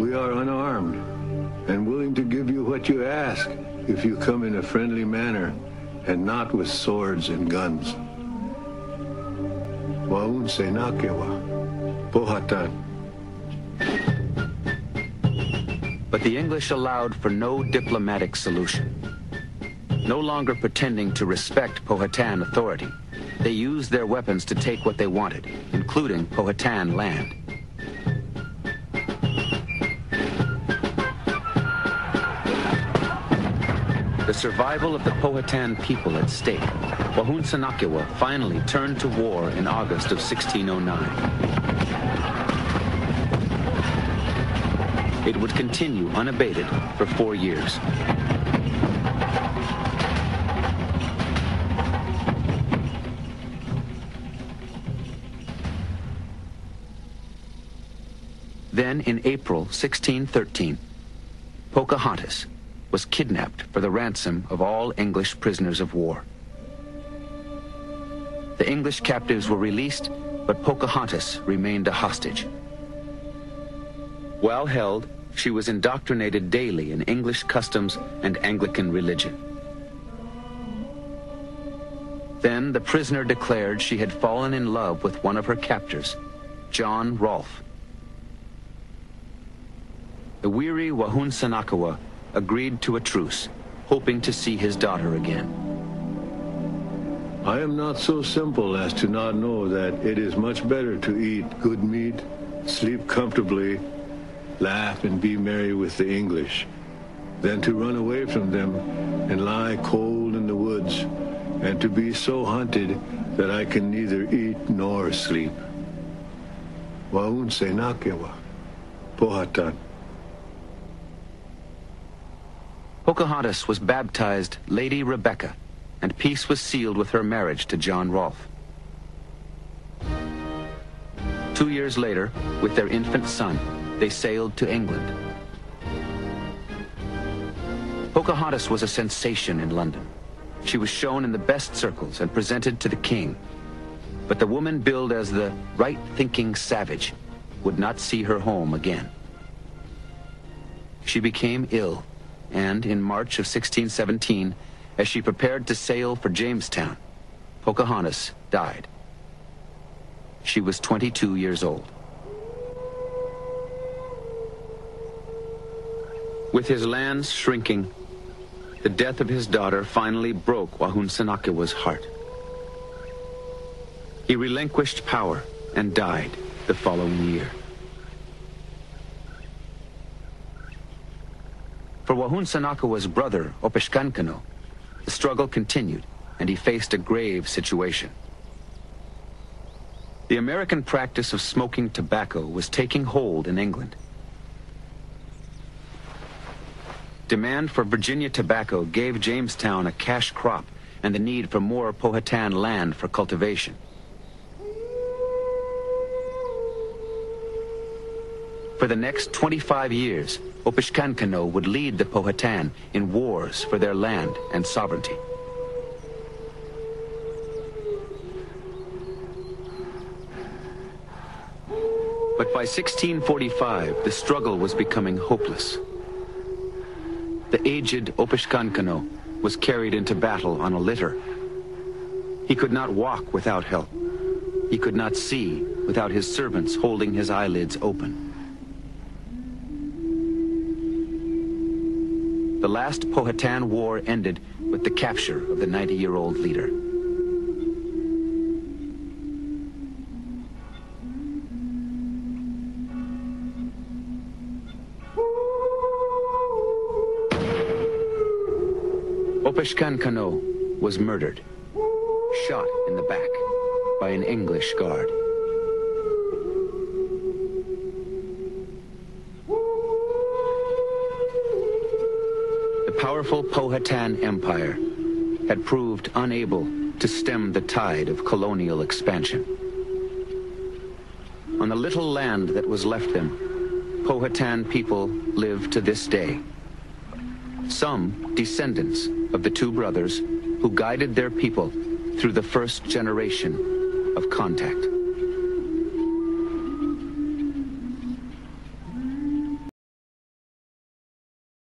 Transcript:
We are unarmed and willing to give you what you ask if you come in a friendly manner and not with swords and guns. Waun se nakewa, Powhatan. But the English allowed for no diplomatic solution. No longer pretending to respect Powhatan authority, they used their weapons to take what they wanted, including Powhatan land. The survival of the Powhatan people at stake, Waun se nakewa finally turned to war in August of 1609. It would continue unabated for 4 years. Then, in April 1613, Pocahontas was kidnapped for the ransom of all English prisoners of war. The English captives were released, but Pocahontas remained a hostage. While held, she was indoctrinated daily in English customs and Anglican religion. Then the prisoner declared she had fallen in love with one of her captors, John Rolfe. The weary Waun se nakewa agreed to a truce, hoping to see his daughter again. I am not so simple as to not know that it is much better to eat good meat, sleep comfortably, laugh and be merry with the English, than to run away from them and lie cold in the woods, and to be so hunted that I can neither eat nor sleep. Waun se nakewa, Powhatan. Pocahontas was baptized Lady Rebecca, and peace was sealed with her marriage to John Rolfe. 2 years later, with their infant son, they sailed to England. Pocahontas was a sensation in London. She was shown in the best circles and presented to the king. But the woman billed as the right-thinking savage would not see her home again. She became ill, and in March of 1617, as she prepared to sail for Jamestown, Pocahontas died. She was 22 years old. With his lands shrinking, the death of his daughter finally broke Waun se nakewa's heart. He relinquished power and died the following year. For Waun se nakewa's brother, Opishkankano, the struggle continued, and he faced a grave situation. The American practice of smoking tobacco was taking hold in England. Demand for Virginia tobacco gave Jamestown a cash crop and the need for more Powhatan land for cultivation. For the next 25 years, Opishkankano would lead the Powhatan in wars for their land and sovereignty. But by 1645, the struggle was becoming hopeless. The aged Opishkankano was carried into battle on a litter. He could not walk without help. He could not see without his servants holding his eyelids open. The last Powhatan War ended with the capture of the 90-year-old leader. Opishkankano was murdered, shot in the back by an English guard. The powerful Powhatan Empire had proved unable to stem the tide of colonial expansion. On the little land that was left them, Powhatan people live to this day. Some descendants of the two brothers who guided their people through the first generation of contact.